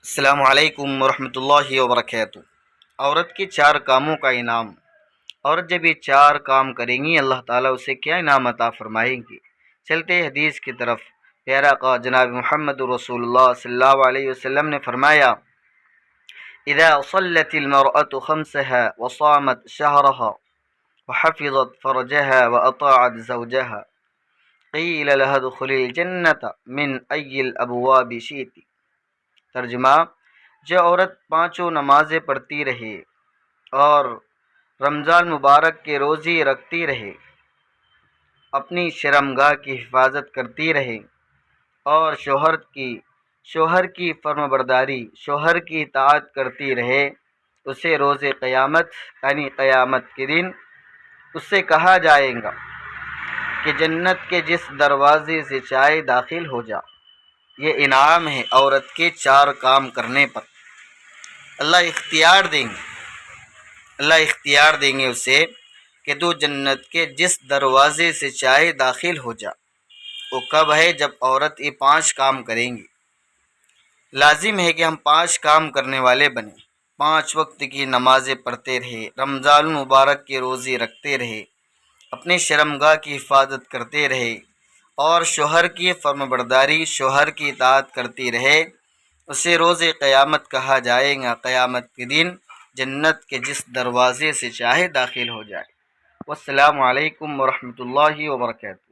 السلام علیکم ورحمۃ اللہ وبرکاتہ۔ عورت کے 4 کاموں کا انعام۔ عورت جب یہ 4 کام کریں گی اللہ تعالیٰ اسے کیا انعام عطا فرمائیں گے۔ چلتے حدیث کی طرف۔ پیارا آقا جناب محمد رسول اللہ صلی اللہ علیہ وسلم نے فرمایا، اذا صلت المرأة خمسها وصامت شهرها وحفظت فرجها وأطاعت زوجها قیل لها ادخلی الجنة من ای الابواب شئت۔ ترجمہ: جو عورت 5 نمازیں پڑھتی رہے اور رمضان مبارک کے روزے رکھتی رہے، اپنی شرمگاہ کی حفاظت کرتی رہے اور شوہر کی فرمانبرداری، شوہر کی اطاعت کرتی رہے، اسے روز قیامت یعنی قیامت کے دن اس سے کہا جائے گا کہ جنت کے جس دروازے سے چاہے داخل ہو جا۔ یہ انعام ہے عورت کے 4 کام کرنے پر۔ اللہ اختیار دیں گے اسے کہ تو جنت کے جس دروازے سے چاہے داخل ہو جا۔ وہ کب ہے؟ جب عورت یہ 5 کام کریں گی۔ لازم ہے کہ ہم 5 کام کرنے والے بنیں۔ 5 وقت کی نمازیں پڑھتے رہے، رمضان المبارک کے روزے رکھتے رہے، اپنے شرمگاہ کی حفاظت کرتے رہے اور شوہر کی فرمانبرداری، شوہر کی اطاعت کرتی رہے، اسے روز قیامت کہا جائے گا، قیامت کے دن جنت کے جس دروازے سے چاہے داخل ہو جائے۔ والسلام علیکم ورحمۃ اللہ وبرکاتہ۔